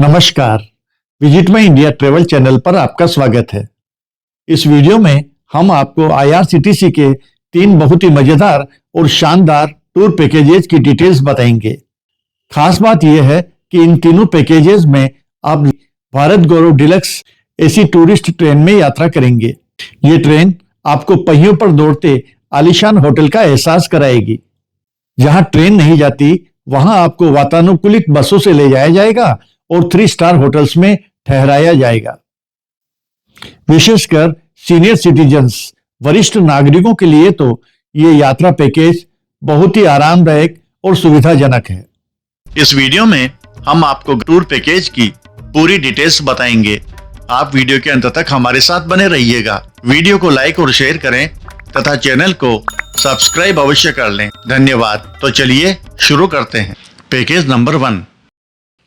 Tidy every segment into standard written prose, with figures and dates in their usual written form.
नमस्कार, visit my India travel channel पर आपका स्वागत है। इस वीडियो में हम आपको आईआरसीटीसी के 3 बहुत ही मजेदार और शानदार टूर पैकेजेस की डिटेल्स बताएंगे। खास बात यह है कि इन तीनों पैकेजेस में आप भारत गौरव डिलक्स एसी टूरिस्ट ट्रेन में यात्रा करेंगे। ये ट्रेन आपको पहियों पर दौड़ते आलीशान होटल का एहसास कराएगी। जहां ट्रेन नहीं जाती, वहां आपको वातानुकूलित बसों से ले जाया जाएगा और 3 स्टार होटल्स में ठहराया जाएगा। विशेषकर सीनियर सिटीजन्स, वरिष्ठ नागरिकों के लिए तो ये यात्रा पैकेज बहुत ही आरामदायक और सुविधाजनक है। इस वीडियो में हम आपको टूर पैकेज की पूरी डिटेल्स बताएंगे। आप वीडियो के अंत तक हमारे साथ बने रहिएगा। वीडियो को लाइक और शेयर करें तथा चैनल को सब्सक्राइब अवश्य कर लें। धन्यवाद। तो चलिए शुरू करते हैं। पैकेज नंबर 1,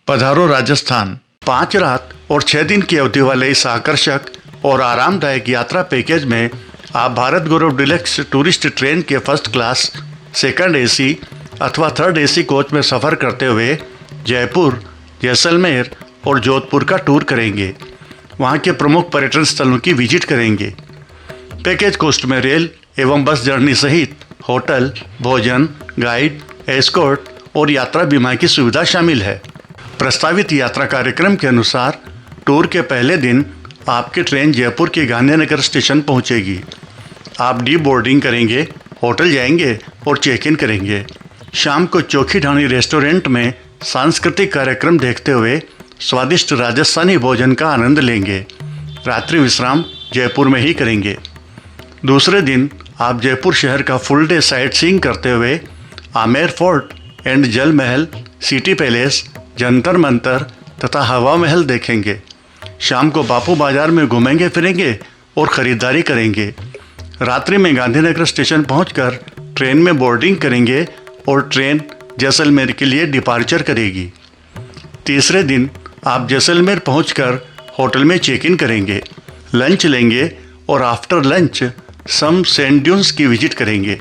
पधारो राजस्थान। 5 रात और 6 दिन की अवधि वाले इस आकर्षक और आरामदायक यात्रा पैकेज में आप भारत गौरव डिलक्स टूरिस्ट ट्रेन के फर्स्ट क्लास, सेकंड एसी अथवा थर्ड एसी कोच में सफ़र करते हुए जयपुर, जैसलमेर और जोधपुर का टूर करेंगे। वहाँ के प्रमुख पर्यटन स्थलों की विजिट करेंगे। पैकेज कॉस्ट में रेल एवं बस जर्नी सहित होटल, भोजन, गाइड, एस्कॉर्ट और यात्रा बीमा की सुविधा शामिल है। प्रस्तावित यात्रा कार्यक्रम के अनुसार टूर के पहले दिन आपकी ट्रेन जयपुर के गांधीनगर स्टेशन पहुंचेगी। आप डी बोर्डिंग करेंगे, होटल जाएंगे और चेक इन करेंगे। शाम को चौखी ढाणी रेस्टोरेंट में सांस्कृतिक कार्यक्रम देखते हुए स्वादिष्ट राजस्थानी भोजन का आनंद लेंगे। रात्रि विश्राम जयपुर में ही करेंगे। दूसरे दिन आप जयपुर शहर का फुल डे साइट सीइंग करते हुए आमेर फोर्ट एंड जल महल, सिटी पैलेस, जंतर मंतर तथा हवा महल देखेंगे। शाम को बापू बाजार में घूमेंगे फिरेंगे और ख़रीदारी करेंगे। रात्रि में गांधीनगर स्टेशन पहुंचकर ट्रेन में बोर्डिंग करेंगे और ट्रेन जैसलमेर के लिए डिपार्चर करेगी। तीसरे दिन आप जैसलमेर पहुंचकर होटल में चेक इन करेंगे, लंच लेंगे और आफ्टर लंच सम सैंड ड्यून्स की विजिट करेंगे।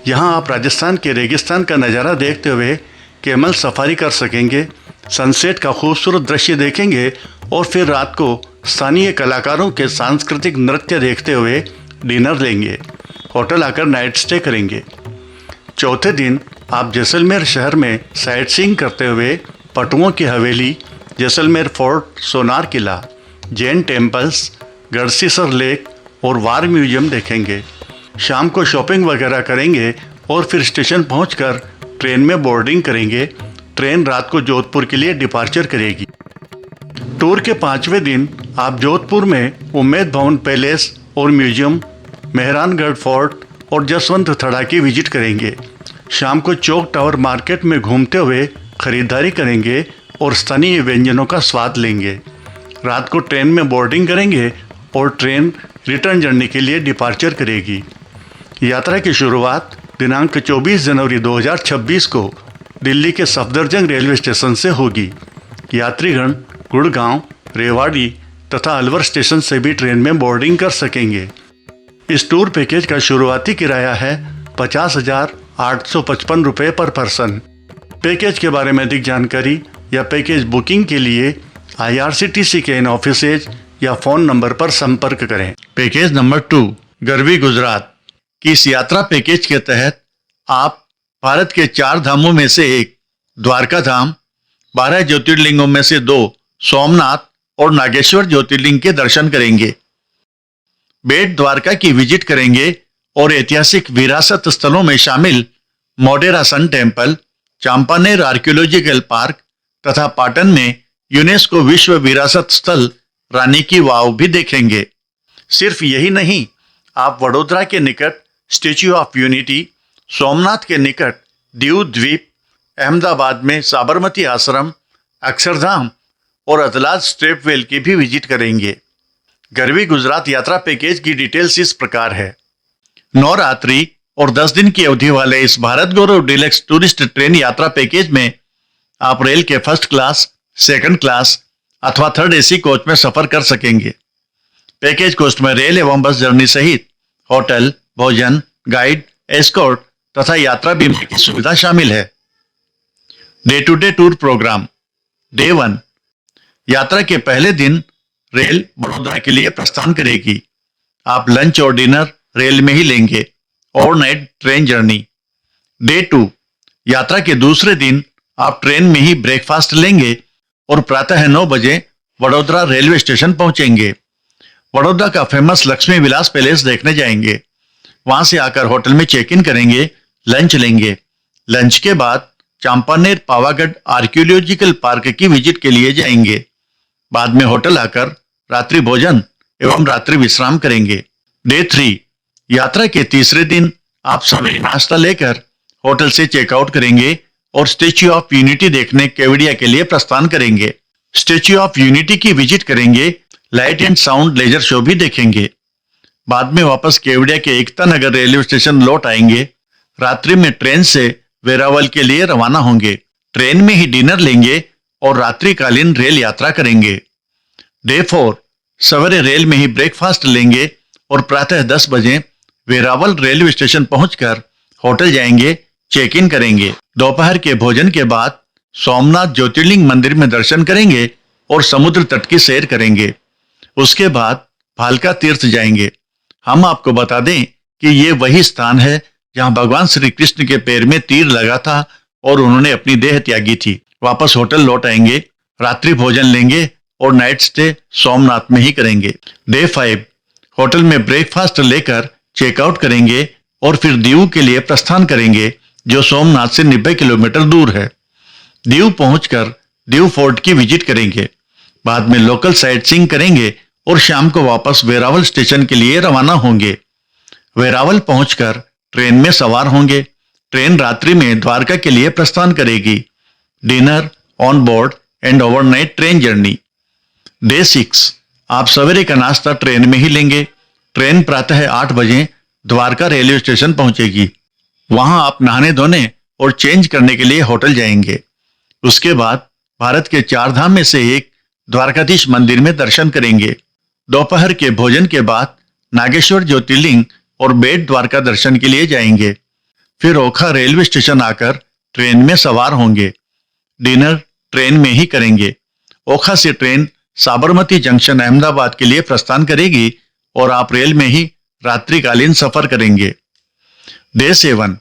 यहाँ आप राजस्थान के रेगिस्तान का नज़ारा देखते हुए कैमल सफारी कर सकेंगे, सनसेट का खूबसूरत दृश्य देखेंगे और फिर रात को स्थानीय कलाकारों के सांस्कृतिक नृत्य देखते हुए डिनर लेंगे। होटल आकर नाइट स्टे करेंगे। चौथे दिन आप जैसलमेर शहर में साइट सीइंग करते हुए पटुओं की हवेली, जैसलमेर फोर्ट, सोनार किला, जैन टेम्पल्स, गढ़सीसर लेक और वार म्यूजियम देखेंगे। शाम को शॉपिंग वगैरह करेंगे और फिर स्टेशन पहुंचकर ट्रेन में बोर्डिंग करेंगे। ट्रेन रात को जोधपुर के लिए डिपार्चर करेगी। टूर के 5वें दिन आप जोधपुर में उम्मेद भवन पैलेस और म्यूजियम, मेहरानगढ़ फोर्ट और जसवंत थड़ा की विजिट करेंगे। शाम को चौक टावर मार्केट में घूमते हुए खरीदारी करेंगे और स्थानीय व्यंजनों का स्वाद लेंगे। रात को ट्रेन में बोर्डिंग करेंगे और ट्रेन रिटर्न जर्नी के लिए डिपार्चर करेगी। यात्रा की शुरुआत दिनांक 24 जनवरी 2026 को दिल्ली के सफदरजंग रेलवे स्टेशन से होगी। यात्रीगण गुड़गांव, रेवाड़ी तथा अलवर स्टेशन से भी ट्रेन में बोर्डिंग कर सकेंगे। इस टूर पैकेज का शुरुआती किराया है 50,855 रुपये पर पर्सन। पैकेज के बारे में अधिक जानकारी या पैकेज बुकिंग के लिए आईआरसीटीसी के इन ऑफिसेज या फ़ोन नंबर पर संपर्क करें। पैकेज नंबर 2, गरवी गुजरात की इस यात्रा पैकेज के तहत आप भारत के 4 धामों में से एक द्वारका धाम, 12 ज्योतिर्लिंगों में से 2 सोमनाथ और नागेश्वर ज्योतिर्लिंग के दर्शन करेंगे। बेट द्वारका की विजिट करेंगे और ऐतिहासिक विरासत स्थलों में शामिल Modhera sun temple, Champaner archaeological park तथा पाटन में यूनेस्को विश्व विरासत स्थल रानी की वाव भी देखेंगे। सिर्फ यही नहीं, आप वडोदरा के निकट स्टैच्यू ऑफ यूनिटी, सोमनाथ के निकट दीव द्वीप, अहमदाबाद में साबरमती आश्रम, अक्षरधाम और अदलाज स्ट्रेप वेल की भी विजिट करेंगे। गरवी गुजरात यात्रा पैकेज की डिटेल्स इस प्रकार है। 9 रात्रि और 10 दिन की अवधि वाले इस भारत गौरव डिलक्स टूरिस्ट ट्रेन यात्रा पैकेज में आप रेल के फर्स्ट क्लास, सेकंड क्लास अथवा थर्ड एसी कोच में सफर कर सकेंगे। पैकेज कॉस्ट में रेल एवं बस जर्नी सहित होटल, भोजन, गाइड, एस्कॉर्ट तथा यात्रा बीमा की सुविधा शामिल है। Day to day tour programme. Day 1 यात्रा के पहले दिन रेल बड़ौदा के लिए प्रस्थान करेगी। आप लंच और डिनर रेल में ही लेंगे। Overnight train journey. डे 2 यात्रा के दूसरे दिन आप ट्रेन में ही ब्रेकफास्ट लेंगे और प्रातः 9 बजे वडोदरा रेलवे स्टेशन पहुंचेंगे। वडोदरा का फेमस लक्ष्मी विलास पैलेस देखने जाएंगे। वहां से आकर होटल में चेक इन करेंगे, लंच लेंगे। लंच के बाद चांपानेर पावागढ़ आर्कियोलॉजिकल पार्क की विजिट के लिए जाएंगे। बाद में होटल आकर रात्रि भोजन एवं रात्रि विश्राम करेंगे। डे 3 यात्रा के तीसरे दिन आप सवेरे नाश्ता लेकर होटल से चेकआउट करेंगे और स्टेच्यू ऑफ यूनिटी देखने केवड़िया के लिए प्रस्थान करेंगे। स्टेच्यू ऑफ यूनिटी की विजिट करेंगे, light and sound laser show भी देखेंगे। बाद में वापस केवड़िया के एकता नगर रेलवे स्टेशन लौट आएंगे। रात्रि में ट्रेन से वेरावल के लिए रवाना होंगे। ट्रेन में ही डिनर लेंगे और रात्रिकालीन रेल यात्रा करेंगे। डे 4 सवेरे रेल में ही ब्रेकफास्ट लेंगे और प्रातः 10 बजे वेरावल रेलवे स्टेशन पहुंचकर होटल जाएंगे, चेक इन करेंगे। दोपहर के भोजन के बाद सोमनाथ ज्योतिर्लिंग मंदिर में दर्शन करेंगे और समुद्र तट की सैर करेंगे। उसके बाद भालका तीर्थ जाएंगे। हम आपको बता दें कि ये वही स्थान है जहां भगवान श्री कृष्ण के पैर में तीर लगा था और उन्होंने अपनी देह त्यागी थी। वापस होटल लौट आएंगे, रात्रि भोजन लेंगे और नाइट स्टे सोमनाथ में ही करेंगे। डे 5 होटल में ब्रेकफास्ट लेकर चेकआउट करेंगे और फिर दीव के लिए प्रस्थान करेंगे, जो सोमनाथ से 90 किलोमीटर दूर है। दीव पहुंचकर दीव फोर्ट की विजिट करेंगे। बाद में लोकल साइट सीइंग करेंगे और शाम को वापस वेरावल स्टेशन के लिए रवाना होंगे। वेरावल पहुंचकर ट्रेन में सवार होंगे। ट्रेन रात्रि में द्वारका के लिए प्रस्थान करेगी। Dinner on board and overnight train journey. Day 6 आप सवेरे का नाश्ता ट्रेन में ही लेंगे। ट्रेन प्रातः 8 बजे द्वारका रेलवे स्टेशन पहुंचेगी। वहां आप नहाने धोने और चेंज करने के लिए होटल जाएंगे। उसके बाद भारत के 4 धाम में से एक द्वारकाधीश मंदिर में दर्शन करेंगे। दोपहर के भोजन के बाद नागेश्वर ज्योतिर्लिंग और बेट द्वारका दर्शन के लिए जाएंगे। फिर ओखा रेलवे स्टेशन आकर ट्रेन में सवार होंगे। डिनर ट्रेन में ही करेंगे। ओखा से ट्रेन साबरमती जंक्शन अहमदाबाद के लिए प्रस्थान करेगी और आप रेल में ही रात्रिकालीन सफर करेंगे। डे 7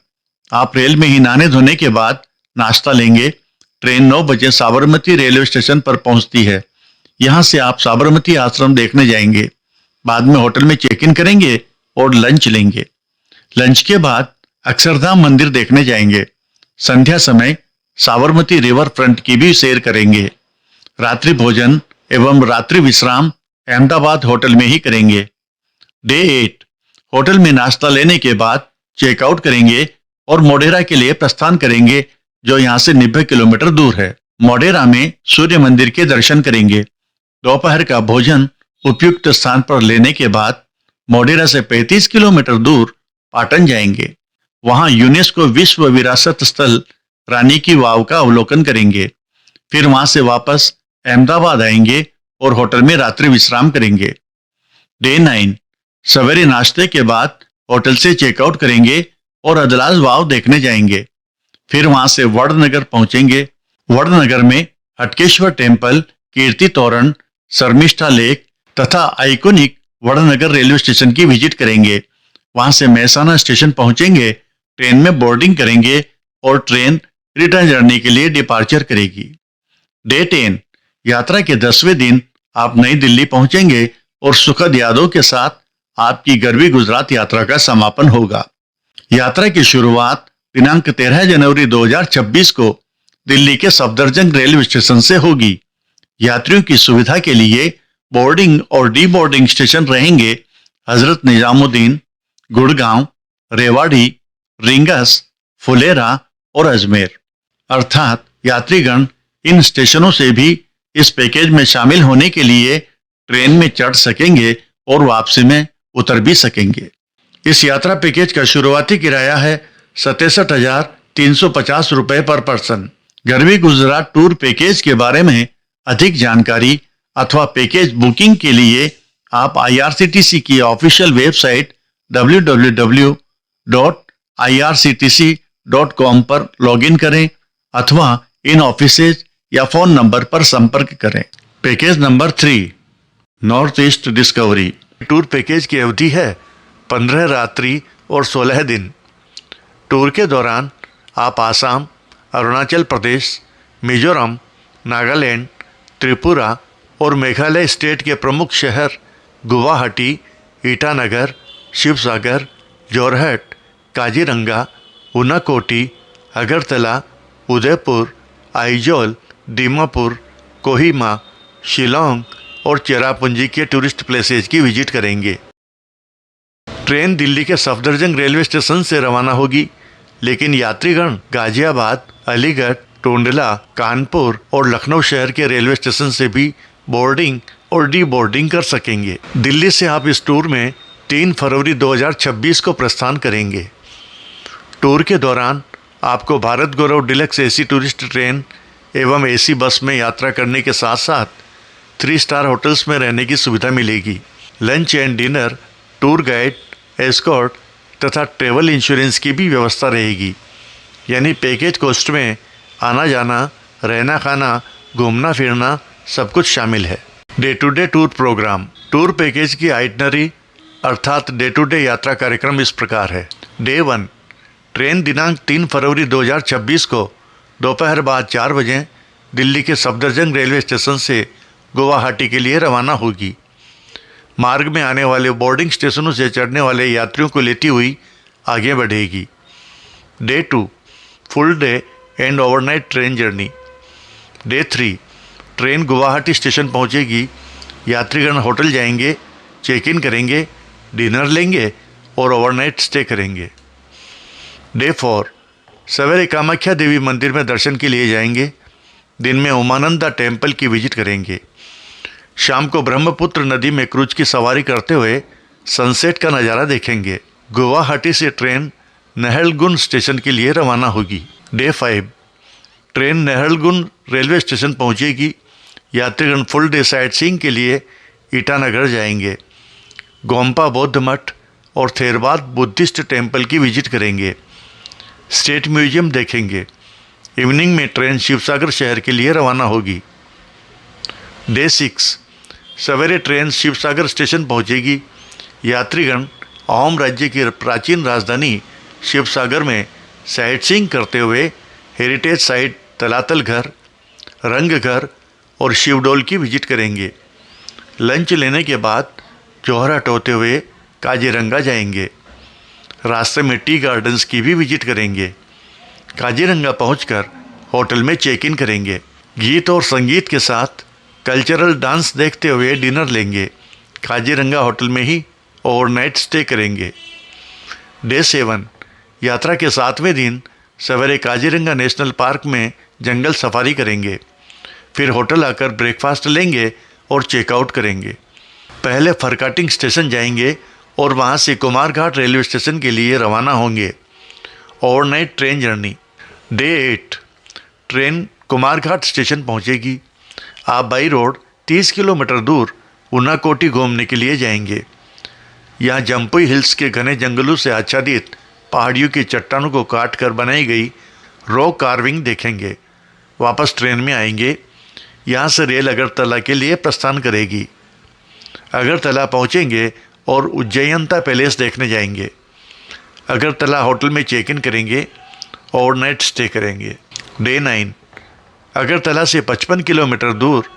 आप रेल में ही नहाने धोने के बाद नाश्ता लेंगे। ट्रेन 9 बजे साबरमती रेलवे स्टेशन पर पहुंचती है। यहां से आप साबरमती आश्रम देखने जाएंगे। बाद में होटल में चेक इन करेंगे और लंच लेंगे। लंच के बाद अक्षरधाम मंदिर देखने जाएंगे। संध्या समय साबरमती रिवर फ्रंट की भी सैर करेंगे। रात्रि भोजन एवं रात्रि विश्राम अहमदाबाद होटल में ही करेंगे। डे 8 होटल में नाश्ता लेने के बाद चेकआउट करेंगे और मोढेरा के लिए प्रस्थान करेंगे, जो यहां से 90 किलोमीटर दूर है। मोढेरा में सूर्य मंदिर के दर्शन करेंगे। दोपहर का भोजन उपयुक्त स्थान पर लेने के बाद मोढेरा से 35 किलोमीटर दूर पाटन जाएंगे। वहां यूनेस्को विश्व विरासत स्थल रानी की वाव का अवलोकन करेंगे। फिर वहां से वापस अहमदाबाद आएंगे और होटल में रात्रि विश्राम करेंगे। डे 9 सवेरे नाश्ते के बाद होटल से चेकआउट करेंगे और अदलाज वाव देखने जाएंगे। फिर वहां से वडनगर पहुंचेंगे। वडनगर में हटकेश्वर टेम्पल, कीर्ति तोरण, शर्मिष्ठा लेक तथा आइकोनिक वडनगर रेलवे स्टेशन की विजिट करेंगे। वहां से मेहसाना स्टेशन पहुंचेंगे। ट्रेन में बोर्डिंग करेंगे और ट्रेन रिटर्न जर्नी के लिए डिपार्चर करेगी। डे 10 यात्रा के 10वें दिन आप नई दिल्ली पहुंचेंगे और सुखद यादों के साथ आपकी गरवी गुजरात यात्रा का समापन होगा। यात्रा की शुरुआत दिनांक 13 जनवरी 2026 को दिल्ली के सफदरजंग रेलवे स्टेशन से होगी। यात्रियों की सुविधा के लिए बोर्डिंग और डी बोर्डिंग स्टेशन रहेंगे हजरत निजामुद्दीन, गुड़गांव, रेवाड़ी, रिंगस, फुलेरा और अजमेर। अर्थात यात्रीगण इन स्टेशनों से भी इस पैकेज में शामिल होने के लिए ट्रेन में चढ़ सकेंगे और वापसी में उतर भी सकेंगे। इस यात्रा पैकेज का शुरुआती किराया है 67,350 रुपए पर person. Garvi Gujarat tour package के बारे में अधिक जानकारी अथवा पैकेज बुकिंग के लिए आप IRCTC की ऑफिशियल वेबसाइट www.irctc.com पर लॉगिन करें अथवा इन ऑफिसेज या फोन नंबर पर संपर्क करें। Package number 3 north east discovery. Tour package की अवधि है 15 रात्रि और 16 दिन। टूर के दौरान आप आसाम, अरुणाचल प्रदेश, मिजोरम, नागालैंड, त्रिपुरा और मेघालय स्टेट के प्रमुख शहर गुवाहाटी, ईटानगर, शिवसागर, जोरहट, काजीरंगा, उनाकोटी, अगरतला, उदयपुर, आइजोल, दीमापुर, कोहिमा, शिलोंग और चेरापूंजी के टूरिस्ट प्लेसेज की विजिट करेंगे। ट्रेन दिल्ली के सफदरजंग रेलवे स्टेशन से रवाना होगी, लेकिन यात्रीगण गाजियाबाद, अलीगढ़, टोंडला, कानपुर और लखनऊ शहर के रेलवे स्टेशन से भी बोर्डिंग और डी बोर्डिंग कर सकेंगे। दिल्ली से आप इस टूर में 3 फरवरी 2026 को प्रस्थान करेंगे। टूर के दौरान आपको भारत गौरव डिलक्स एसी टूरिस्ट ट्रेन एवं एसी बस में यात्रा करने के साथ साथ 3 स्टार होटल्स में रहने की सुविधा मिलेगी। Lunch and dinner, tour guide, escort तथा ट्रेवल इंश्योरेंस की भी व्यवस्था रहेगी। यानी पैकेज कॉस्ट में आना जाना, रहना खाना, घूमना फिरना सब कुछ शामिल है। Day to day tour programme. Tour package की आइटनरी अर्थात डे टू डे यात्रा कार्यक्रम इस प्रकार है। डे 1 ट्रेन दिनांक 3 फरवरी 2026 को दोपहर बाद 4 बजे दिल्ली के सफदरजंग रेलवे स्टेशन से गुवाहाटी के लिए रवाना होगी। मार्ग में आने वाले बोर्डिंग स्टेशनों से चढ़ने वाले यात्रियों को लेती हुई आगे बढ़ेगी। Day 2 full day and overnight train journey. Day 3 train Guwahati station पहुंचेगी। यात्रीगण होटल जाएंगे, चेक इन करेंगे, डिनर लेंगे और ओवरनाइट स्टे करेंगे। डे 4 सवेरे कामाख्या देवी मंदिर में दर्शन के लिए जाएंगे। दिन में उमानंदा टेम्पल की विजिट करेंगे। शाम को ब्रह्मपुत्र नदी में क्रूज की सवारी करते हुए सनसेट का नज़ारा देखेंगे। गुवाहाटी से ट्रेन नहरलगुन स्टेशन के लिए रवाना होगी। Day 5 train Naharlagun railway station पहुंचेगी। यात्रीगण फुल डे साइट सीइंग के लिए ईटानगर जाएंगे। गोम्पा बौद्ध मठ और थेरवाद बुद्धिस्ट टेम्पल की विजिट करेंगे। स्टेट म्यूजियम देखेंगे। इवनिंग में ट्रेन शिवसागर शहर के लिए रवाना होगी। डे 6 सवेरे ट्रेन शिवसागर स्टेशन पहुंचेगी। यात्रीगण अहोम राज्य की प्राचीन राजधानी शिवसागर में साइट सीइंग करते हुए हेरिटेज साइट तलातल घर, रंग घर और शिवडोल की विजिट करेंगे। लंच लेने के बाद जोहराट होते हुए काजीरंगा जाएंगे। रास्ते में टी गार्डन्स की भी विजिट करेंगे। काजीरंगा पहुंचकर होटल में चेक इन करेंगे। गीत और संगीत के साथ कल्चरल डांस देखते हुए डिनर लेंगे। काजीरंगा होटल में ही ओवरनाइट स्टे करेंगे। डे 7 यात्रा के 7वें दिन सवेरे काजीरंगा नेशनल पार्क में जंगल सफारी करेंगे। फिर होटल आकर ब्रेकफास्ट लेंगे और चेकआउट करेंगे। पहले फरकाटिंग स्टेशन जाएंगे और वहां से कुमारघाट रेलवे स्टेशन के लिए रवाना होंगे। Overnight train journey. Day 8 train Kumarghat station पहुंचेगी। आप बाई रोड 30 किलोमीटर दूर उनाकोटी घूमने के लिए जाएंगे। यहाँ जम्पुई हिल्स के घने जंगलों से आच्छादित पहाड़ियों की चट्टानों को काट कर बनाई गई रॉक कार्विंग देखेंगे। वापस ट्रेन में आएंगे। यहाँ से रेल अगरतला के लिए प्रस्थान करेगी। अगरतला पहुँचेंगे और उज्जैनता पैलेस देखने जाएंगे। अगरतला होटल में चेक इन करेंगे, ओवरनाइट स्टे करेंगे। डे 9 अगरतला से 55 किलोमीटर दूर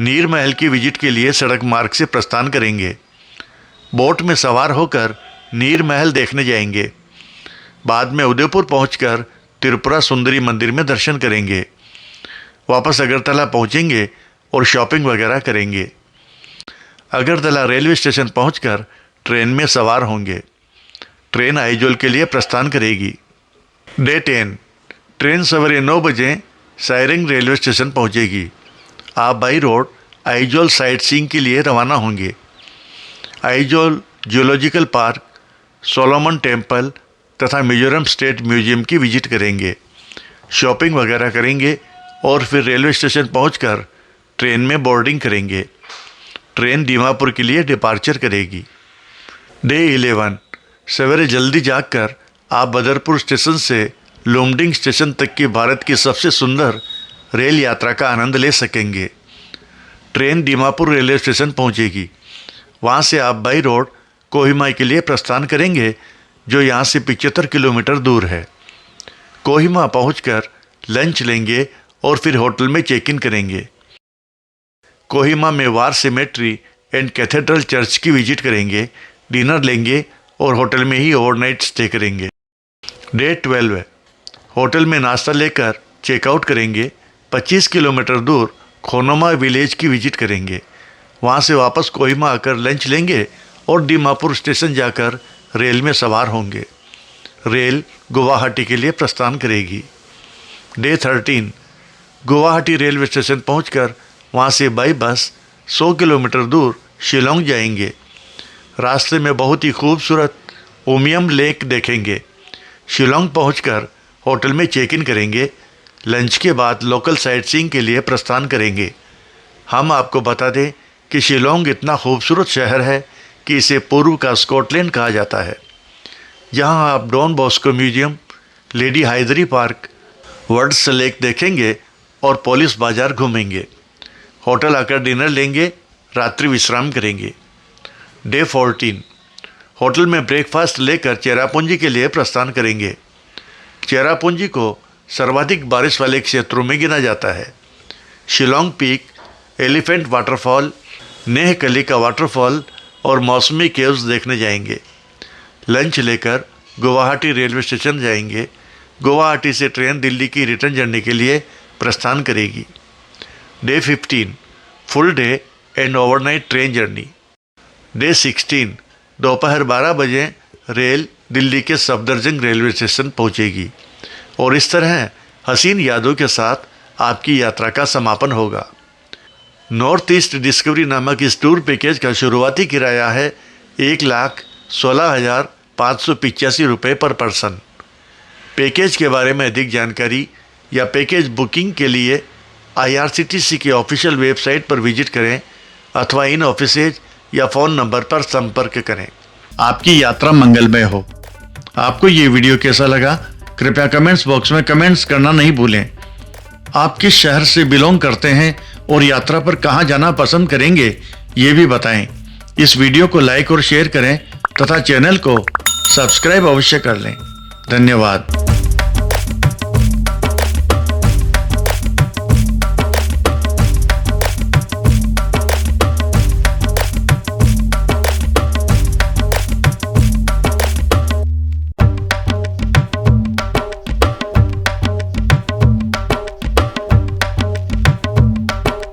नीर महल की विजिट के लिए सड़क मार्ग से प्रस्थान करेंगे। बोट में सवार होकर नीर महल देखने जाएंगे। बाद में उदयपुर पहुंचकर त्रिपुरा सुंदरी मंदिर में दर्शन करेंगे। वापस अगरतला पहुंचेंगे और शॉपिंग वगैरह करेंगे। अगरतला रेलवे स्टेशन पहुंचकर ट्रेन में सवार होंगे। ट्रेन आइजोल के लिए प्रस्थान करेगी। डे 10 ट्रेन सवेरे 9 बजे सायरंग रेलवे स्टेशन पहुंचेगी। आप by road Aizawl sight seeing के लिए रवाना होंगे। Aizawl zoological park, Solomon temple तथा मिजोरम स्टेट म्यूजियम की विजिट करेंगे। शॉपिंग वगैरह करेंगे और फिर रेलवे स्टेशन पहुंचकर ट्रेन में बोर्डिंग करेंगे। ट्रेन दीमापुर के लिए डिपार्चर करेगी। डे 11 सवेरे जल्दी जागकर आप बदरपुर स्टेशन से लुमडिंग स्टेशन तक की भारत की सबसे सुंदर रेल यात्रा का आनंद ले सकेंगे। ट्रेन दीमापुर रेलवे स्टेशन पहुंचेगी। वहां से आप बाई रोड कोहिमा के लिए प्रस्थान करेंगे, जो यहां से 75 किलोमीटर दूर है। कोहिमा पहुंचकर लंच लेंगे और फिर होटल में चेक इन करेंगे। कोहिमा में वार सिमेट्री एंड कैथेड्रल चर्च की विजिट करेंगे, डिनर लेंगे और होटल में ही ओवरनाइट स्टे करेंगे। डे 12 है। होटल में नाश्ता लेकर चेकआउट करेंगे। 25 किलोमीटर दूर खोनोमा विलेज की विजिट करेंगे। वहां से वापस कोहिमा आकर लंच लेंगे और दीमापुर स्टेशन जाकर रेल में सवार होंगे। रेल गुवाहाटी के लिए प्रस्थान करेगी। डे 13 गुवाहाटी रेलवे स्टेशन पहुंचकर वहां से बाई बस 100 किलोमीटर दूर शिलोंग जाएंगे। रास्ते में बहुत ही खूबसूरत उमियम लेक देखेंगे। शिलोंग पहुंचकर होटल में चेक इन करेंगे। लंच के बाद लोकल साइट सीइंग के लिए प्रस्थान करेंगे। हम आपको बता दें कि शिलोंग इतना खूबसूरत शहर है कि इसे पूर्व का स्कॉटलैंड कहा जाता है। यहाँ आप Don Bosco museum, lady Hydari park, Wards lake देखेंगे और पुलिस बाजार घूमेंगे। होटल आकर डिनर लेंगे, रात्रि विश्राम करेंगे। डे 14 होटल में ब्रेकफास्ट लेकर चेरापूंजी के लिए प्रस्थान करेंगे। चेरापूंजी को सर्वाधिक बारिश वाले क्षेत्रों में गिना जाता है। शिलोंग पीक, एलिफेंट वाटरफॉल, नेह कली का वाटरफॉल और मौसमी केव्स देखने जाएंगे। लंच लेकर गुवाहाटी रेलवे स्टेशन जाएंगे। गुवाहाटी से ट्रेन दिल्ली की रिटर्न जर्नी के लिए प्रस्थान करेगी। Day 15 full day and overnight train journey. Day 16 दोपहर 12 बजे रेल दिल्ली के सफदरजंग रेलवे स्टेशन पहुंचेगी और इस तरह हसीन यादों के साथ आपकी यात्रा का समापन होगा। नॉर्थ ईस्ट डिस्कवरी नामक इस टूर पैकेज का शुरुआती किराया है 1,16,585 रुपये पर पर्सन। पैकेज के बारे में अधिक जानकारी या पैकेज बुकिंग के लिए IRCTC के ऑफिशियल वेबसाइट पर विजिट करें अथवा इन ऑफिसेज या फ़ोन नंबर पर संपर्क करें। आपकी यात्रा मंगलमय हो। आपको ये वीडियो कैसा लगा, कृपया कमेंट्स बॉक्स में कमेंट्स करना नहीं भूलें। आप किस शहर से बिलोंग करते हैं और यात्रा पर कहां जाना पसंद करेंगे, ये भी बताएं। इस वीडियो को लाइक और शेयर करें तथा चैनल को सब्सक्राइब अवश्य कर लें। धन्यवाद।